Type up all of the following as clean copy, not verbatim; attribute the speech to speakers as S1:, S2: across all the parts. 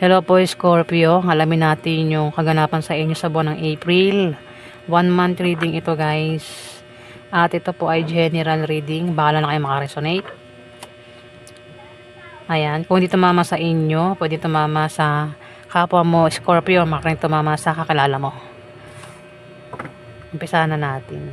S1: Hello po Scorpio, alamin natin yung kaganapan sa inyo sa buwan ng April. 1 month reading ito guys. At ito po ay general reading, bahala na kayo makaresonate. Ayan, kung hindi tumama sa inyo, pwede tumama sa kapwa mo Scorpio, makaring tumama sa kakilala mo. Umpisa na natin.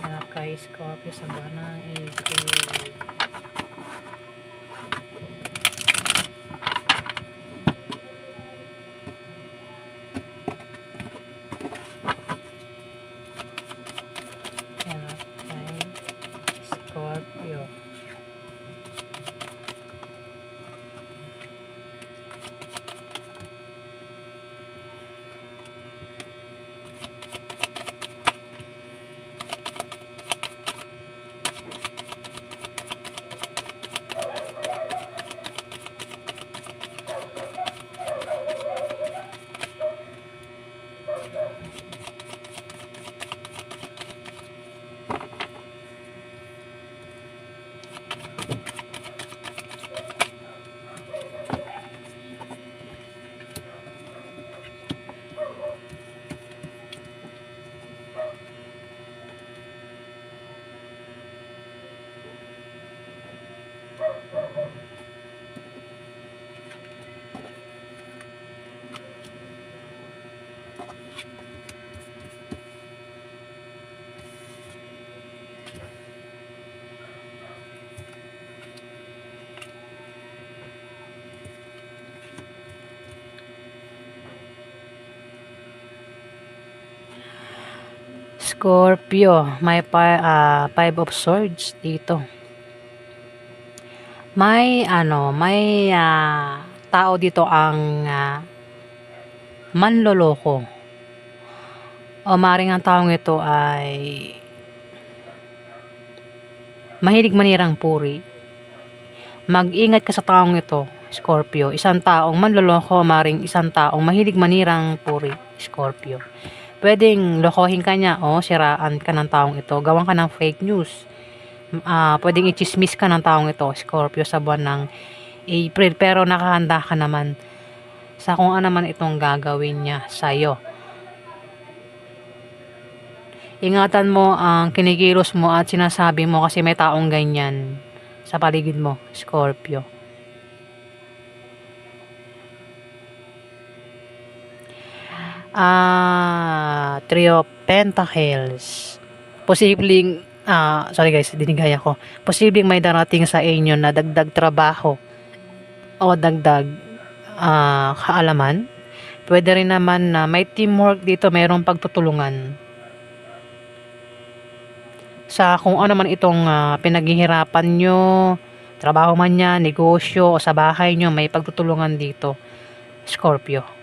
S1: Ayan kay Scorpio sa buwan ng April. Scorpio. Scorpio, may five of swords dito. May tao dito ang manloloko. O maring ang taong ito ay mahilig manirang puri. Mag-ingat ka sa taong ito, Scorpio. Isang taong manloloko, maring isang taong mahilig manirang puri, Scorpio. Pwedeng lokohin ka niya o siraan ka ng taong ito. Gawan ka ng fake news. Pwedeng i-chismis ka ng taong ito, Scorpio, sa buwan ng April. Pero nakahanda ka naman sa kung ano man itong gagawin niya sa'yo. Ingatan mo ang kinikilos mo at sinasabi mo kasi may taong ganyan sa paligid mo, Scorpio. Three of Pentacles. Posibleng, sorry guys, dinigaya ko. Posibleng may darating sa inyo na dagdag trabaho o dagdag kaalaman. Pwede rin naman na may teamwork dito, mayroong pagtutulungan. Sa kung ano man itong pinaghihirapan nyo, trabaho man yan, negosyo, o sa bahay nyo, may pagtutulungan dito, Scorpio.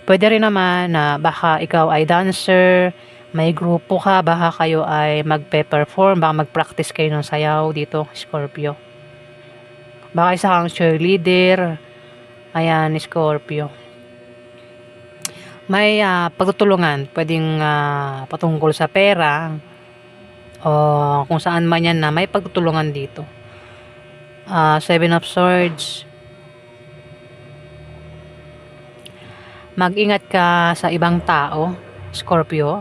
S1: Pwede rin naman na baka ikaw ay dancer, may grupo ka, baka kayo ay magpe-perform, baka mag-practice kayo ng sayaw dito, Scorpio. Baka isa kang cheerleader, ayan, Scorpio. May pagtutulungan, pwedeng patungkol sa pera, o kung saan man yan na may pagtutulungan dito. Seven of Swords. Mag-ingat ka sa ibang tao, Scorpio.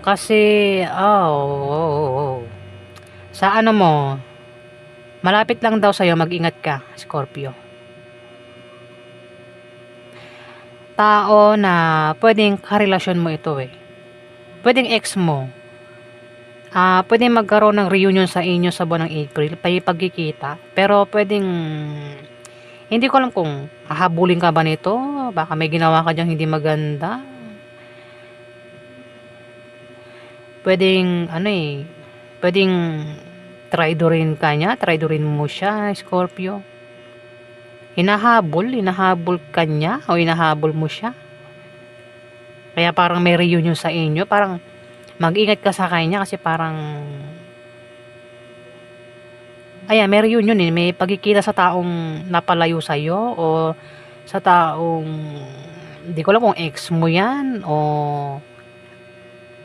S1: Kasi, sa ano mo, malapit lang daw sa'yo, mag-ingat ka, Scorpio. Tao na pwedeng karelasyon mo ito eh. Pwedeng ex mo. Pwedeng magkaroon ng reunion sa inyo sa buwan ng April, pagkikita. Pero pwedeng, hindi ko alam kung hahabulin ka ba nito. Baka may ginawa ka diyang hindi maganda. Pwedeng, pwedeng traidorin ka niya, traidorin mo siya, Scorpio. Hinahabol ka niya o hinahabol mo siya. Kaya parang may reunion sa inyo, parang mag-ingat ka sa kanya kasi parang ayan, may reunion eh, may pagkikita sa taong napalayo sa'yo o sa taong hindi ko alam kung ex mo yan o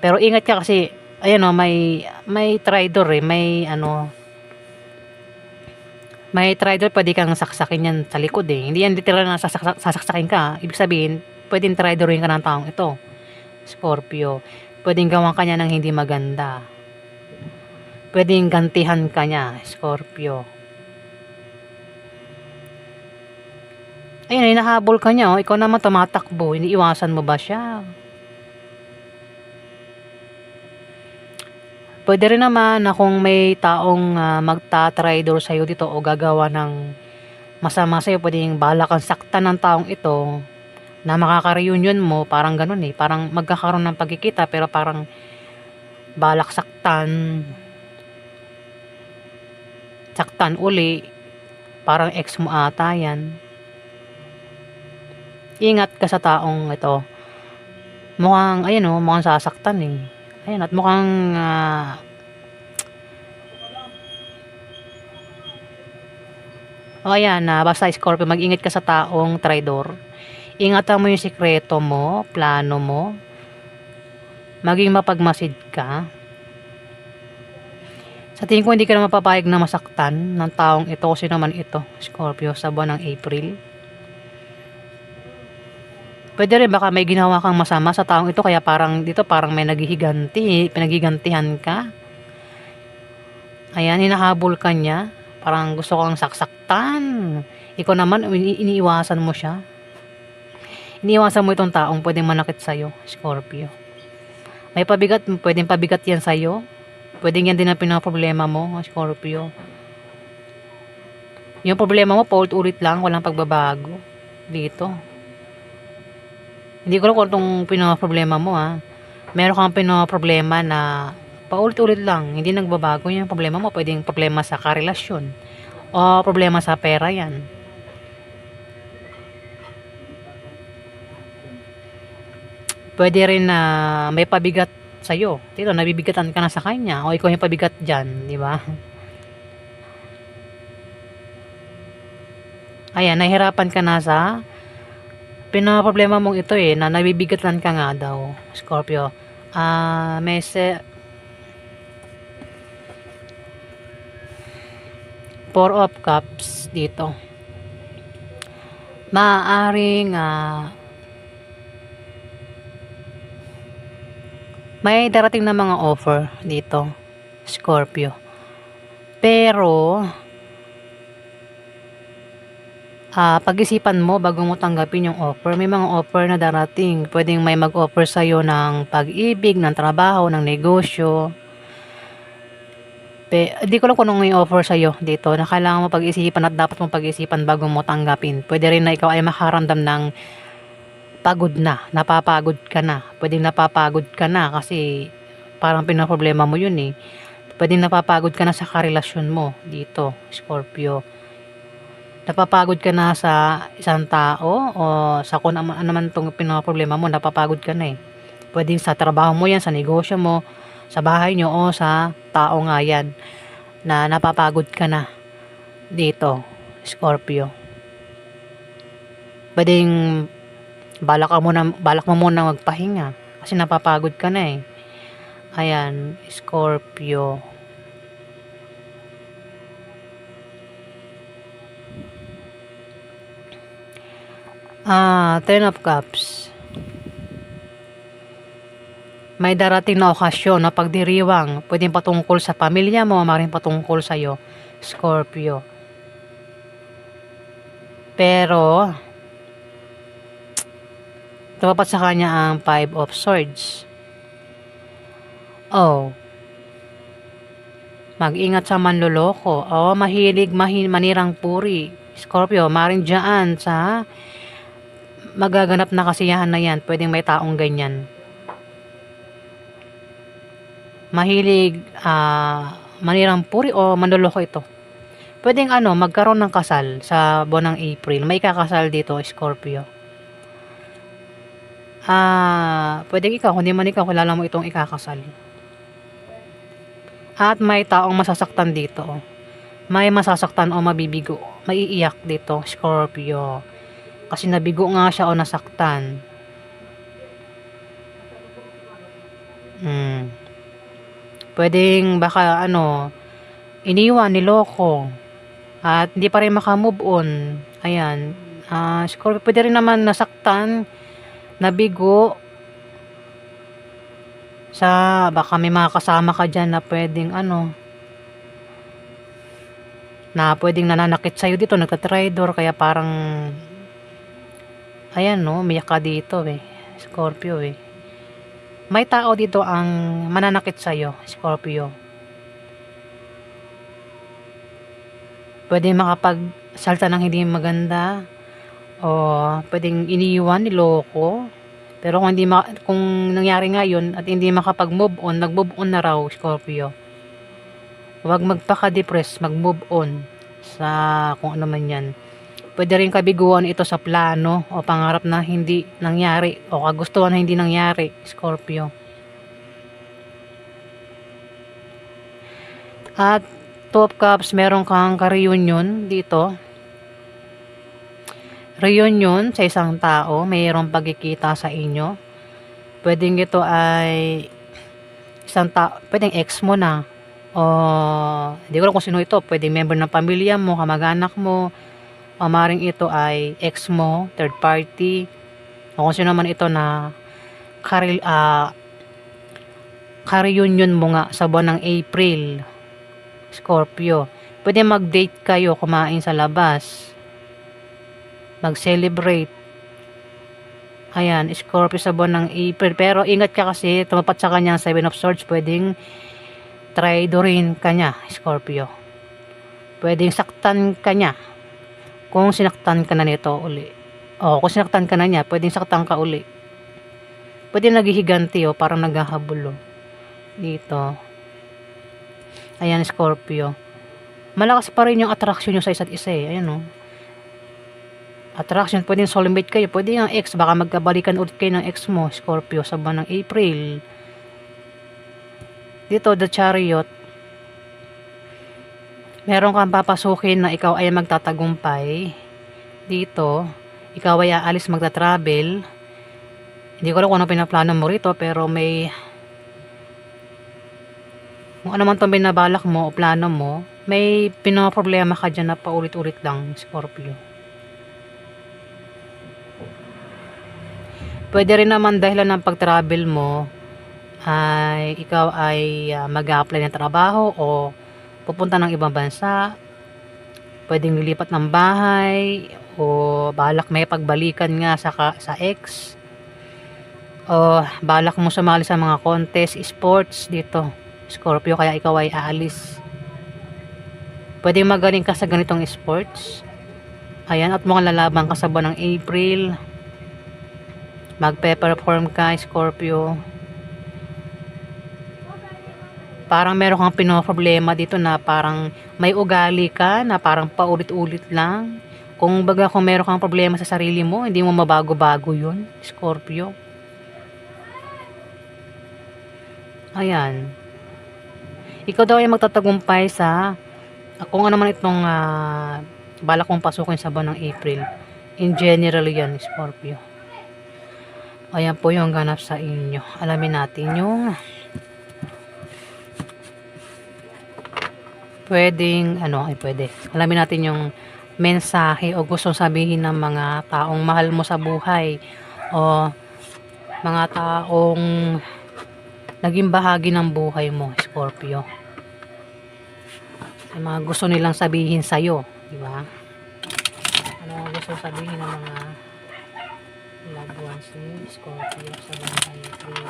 S1: pero ingat ka kasi ayan o, may traitor eh, may May traitor, pwede kang saksakin yan sa likod eh. Hindi yan literal na sasaksakin ka. Ibig sabihin, pwedeng traidorin ka ng taong ito, Scorpio. Pwedeng gawan ka niya ng hindi maganda. Pwedeng gantihan ka niya, Scorpio. Ayun, hinahabol ka niya, oh. Ikaw naman tumatakbo. Iniiwasan mo ba siya? Pwede rin naman na kung may taong magta-traitor sa'yo dito o gagawa ng masama sa'yo, pwedeng bahala kang saktan ng taong ito na makaka-reunion mo, parang ganun eh. Parang magkakaroon ng pagkikita pero parang balak saktan. Saktan uli. Parang ex mo ata yan. Ingat ka sa taong ito. Mukhang, ayun oh, mukhang sasaktan eh. Ayun, at mukhang ayan na basta Scorpio, mag-ingat ka sa taong traidor. Ingatan mo yung sikreto mo, plano mo. Maging mapagmasid ka. Sa tingin ko hindi ka na mapapayag na masaktan ng taong ito kasi naman ito, Scorpio, sa buwan ng April. Pwede rin baka may ginawa kang masama sa taong ito kaya parang dito parang may pinagigantihan ka. Ayan, hinahabol ka niya. Parang gusto kang saksaktan. Ikaw naman, iniiwasan mo siya. Iniiwasan mo itong taong pwedeng manakit sa'yo, Scorpio. May pabigat, pwedeng pabigat yan sa'yo. Pwedeng yan din ang pinaproblema mo, Scorpio. Yung problema mo, paulit-ulit lang, walang pagbabago. Dito. Hindi ko alam kung itong pinaproblema mo ha. Meron kang pinaproblema na paulit-ulit lang, hindi nagbabago yung problema mo. Pwedeng problema sa karelasyon o problema sa pera yan. Pwede rin na may pabigat sa'yo. Dito, nabibigatan ka na sa kanya o ikaw yung pabigat dyan, di ba? Ayan, nahihirapan ka na sa pinaproblema mong ito eh, na nabibigatan ka nga daw, Scorpio. Four of Cups dito. Maaaring may darating na mga offer dito, Scorpio. Pero pag-isipan mo bago mo tanggapin yung offer. May mga offer na darating. Pwedeng may mag-offer sa'yo ng pag-ibig, ng trabaho, ng negosyo. Di ko lang kung anong i-offer sa'yo dito na kailangan mo pag-isipan at dapat mo pag-isipan bago mo tanggapin. Pwede rin na ikaw ay makaramdam ng pagod na, napapagod ka na. Pwedeng napapagod ka na kasi parang pinaproblema mo yun eh. Pwedeng napapagod ka na sa karelasyon mo dito, Scorpio. Napapagod ka na sa isang tao o sa kung ano naman itong pinaproblema mo, napapagod ka na eh. Pwedeng sa trabaho mo yan, sa negosyo mo, sa bahay nyo o sa tao nga yan na napapagod ka na dito, Scorpio. Pwedeng balak mo muna magpahinga kasi napapagod ka na eh. Ayan, Scorpio. Ten of Cups. May darating na okasyon na pagdiriwang. Pwedeng patungkol sa pamilya mo, maring patungkol sa'yo, Scorpio. Pero, tumapat sa kanya ang Five of Swords. Mag-ingat sa manloloko. Mahilig manirang puri. Scorpio, maring dyan sa magaganap na kasiyahan na yan. Pwedeng may taong ganyan. Mahilig manirang puri o manloloko ito. Pwedeng magkaroon ng kasal sa buwan ng April. May kakasal dito, Scorpio. Pwedeng ikaw, kundi man ikaw, kilala mo itong ikakasal. At may taong masasaktan dito. May masasaktan o mabibigo. Maiiyak dito, Scorpio. Kasi nabigo nga siya o nasaktan. Pwedeng baka iniwan, niloko. At hindi pa rin maka-move on. Ayan. Scorpio, pwede rin naman nasaktan, nabigo, baka may mga kasama ka dyan na pwedeng nananakit sa'yo dito, nagtatraidor, kaya parang, ayan no, umiyak ka dito Scorpio May tao dito ang mananakit sa'yo, Scorpio. Pwede makapagsalta ng hindi maganda, o pwedeng iniwan, niloko. Pero kung nangyari nga yun at hindi makapag-move on, nag-move on na raw, Scorpio. Huwag magpaka-depress, mag-move on sa kung ano man yan. Pwede rin kabiguan ito sa plano o pangarap na hindi nangyari o kagustuhan na hindi nangyari, Scorpio. At Two of Cups, meron kang ka-reunion dito. Reunion sa isang tao, mayroong pagkikita sa inyo. Pwedeng ito ay isang tao, pwedeng ex mo na, o hindi ko alam kung sino ito, pwedeng member ng pamilya mo, kamag-anak mo, o maring ito ay ex mo, third party, o kung sino man ito na ka-reunion mo nga sa buwan ng April, Scorpio. Pwede mag-date kayo, kumain sa labas, mag-celebrate. Ayan, Scorpio sa buwan ng April. Pero ingat ka kasi, tumapat sa kanya 7 of Swords, pwedeng traidorin ka niya, Scorpio. Pwedeng saktan ka niya. Kung sinaktan ka na nito uli. O, kung sinaktan ka na niya, pwedeng saktan ka uli. Pwede naghihiganti parang naghahabol dito. Ayan, Scorpio. Malakas pa rin yung attraction nyo sa isa't isa Ayan attraction, pwedeng soulmate kayo, pwede yung ex, baka magkabalikan ulit kayo ng ex mo, Scorpio, sa buwan ng April. Dito, the Chariot, meron kang papasukin na ikaw ay magtatagumpay. Dito, ikaw ay aalis, magta-travel. Hindi ko alam kung ano pinaplano mo rito, pero kung ano man itong binabalak mo o plano mo, may pinaproblema ka dyan na paulit-ulit lang, Scorpio. Pwede rin naman dahilan ng pag-travel mo ay ikaw ay mag-a-apply ng trabaho o pupunta ng ibang bansa. Pwedeng lilipat ng bahay o balak may pagbalikan nga sa ex. O balak mo sumali sa mga contest, sports dito, Scorpio, kaya ikaw ay aalis. Pwedeng magaling ka sa ganitong sports. Ayan, at mukhang lalaban ka sa buwan ng April. Magpe-perform ka, Scorpio. Parang meron kang pinoproblema dito na parang may ugali ka na parang paulit-ulit lang. Kung meron kang problema sa sarili mo, hindi mo mabago-bago yun, Scorpio. Ayan. Ikaw daw ay magtatagumpay sa kung ano man itong balak kong pasukin sa buwan ng April. In general yan, Scorpio. Ayan po yung ganap sa inyo. Alamin natin yung pwede. Alamin natin yung mensahe o gustong sabihin ng mga taong mahal mo sa buhay o mga taong naging bahagi ng buhay mo, Scorpio. Yung mga gusto nilang sabihin sa'yo, di ba? Ano ang gusto sabihin ng mga loved ones ni Scorpio sa buhay April?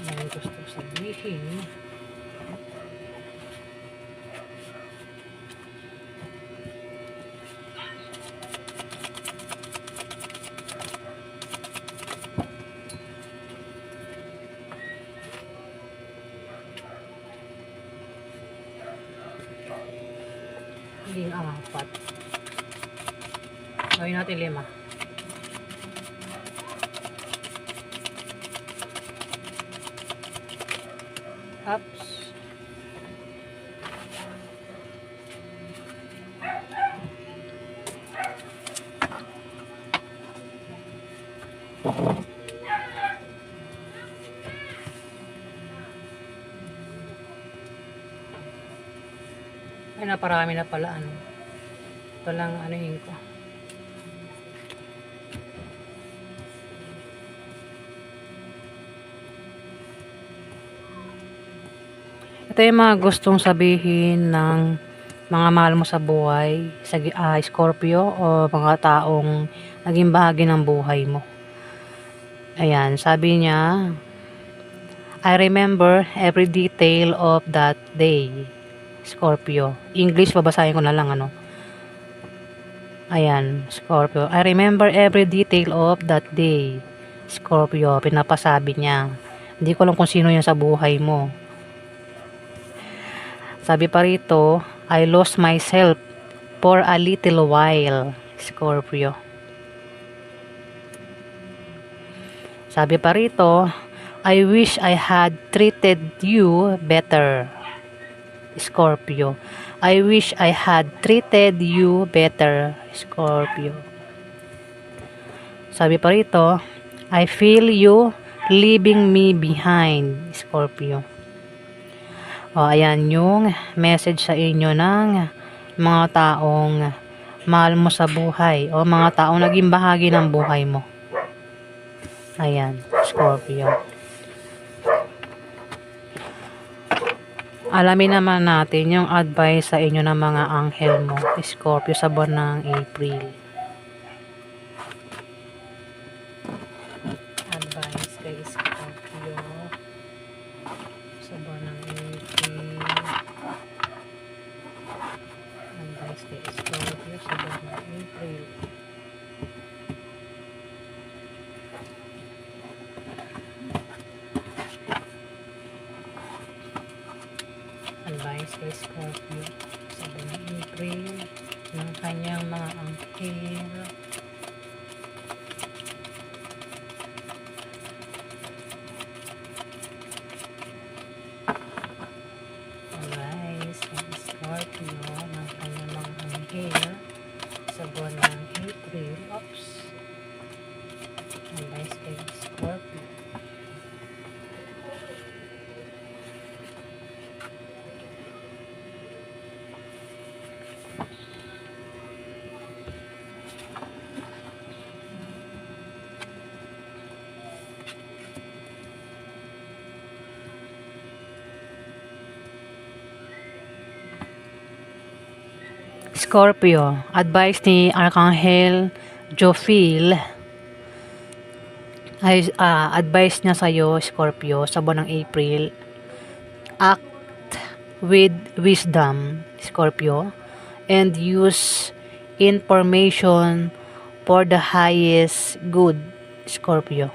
S1: Ano gusto sabihin? Hindi ang 4. Gawin natin 5. Ups. naparami na pala ano. Ito lang anuhin ko. Ito yung mga gustong sabihin ng mga mahal mo sa buhay, sa Scorpio, o mga taong naging bahagi ng buhay mo. Ayan, sabi niya, I remember every detail of that day, Scorpio. English, babasahin ko na lang, ano. Ayan, Scorpio. I remember every detail of that day, Scorpio. Pinapasabi niya. Hindi ko alam kung sino yan sa buhay mo. Sabi pa rito, I lost myself for a little while, Scorpio. Sabi pa rito, I wish I had treated you better, Scorpio. I wish I had treated you better, Scorpio. Sabi pa rito, I feel you leaving me behind, Scorpio. O, ayan yung message sa inyo ng mga taong mahal mo sa buhay o mga taong naging bahagi ng buhay mo. Ayan, Scorpio. Alamin naman natin yung advice sa inyo ng mga anghel mo, Scorpio, sa buwan ng April. Advice kay Scorpio sa buwan ng April. Advice kay Scorpio sa buwan ng April. Advice kay Scorpio sa buwan ng April ng kanyang mga anghel. Advice kay Scorpio ng kanyang mga anghel sa buwan ng April. Oops. Advice kay Scorpio. Scorpio, advice ni Archangel Jophiel ay advice niya sa iyo, Scorpio, sa buwan ng April. Act with wisdom, Scorpio, and use information for the highest good, Scorpio.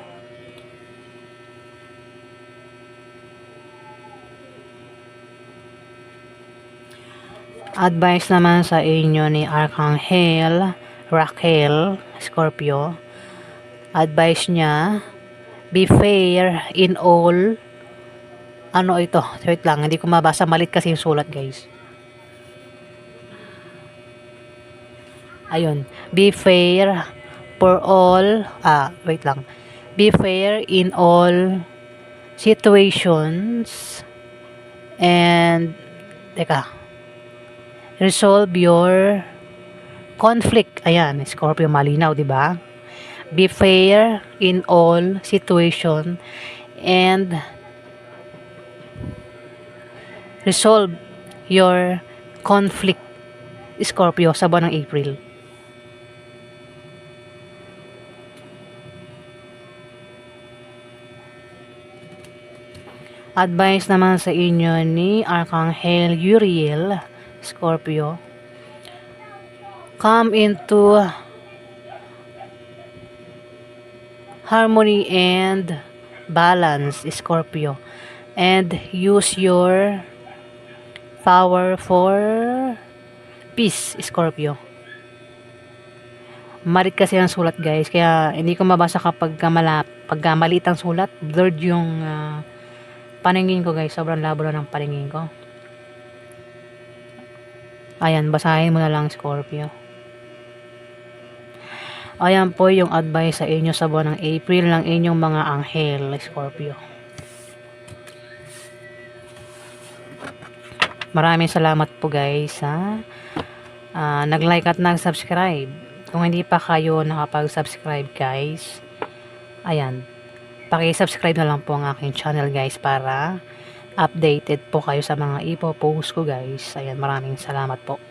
S1: Advice naman sa inyo ni Archangel Raquel, Scorpio. Advice niya, be fair in all. Ano ito? Wait lang, hindi ko mabasa. Malit kasi yung sulat, guys. Ayun. Be fair for all. Wait lang. Be fair in all situations. And, teka. Resolve your conflict. Ayan, Scorpio, malinaw, di ba? Be fair in all situation and resolve your conflict, Scorpio, sa buwan ng April. Advice naman sa inyo ni Archangel Uriel, Scorpio. Come into harmony and balance, Scorpio, and use your power for peace, Scorpio. Malit kasi ang sulat, guys, kaya hindi ko mabasa kapag maliit ang sulat. Blurred yung paningin ko, guys. Sobrang labo na ng paningin ko. Ayan, basahin mo na lang, Scorpio. Ayan po yung advice sa inyo sa buwan ng April ng inyong mga anghel, Scorpio. Maraming salamat po guys sa nag-like at nag-subscribe. Kung hindi pa kayo nakapag-subscribe guys, ayan, paki-subscribe na lang po ang aking channel guys para updated po kayo sa mga ipo-post ko guys. Ayan, maraming salamat po.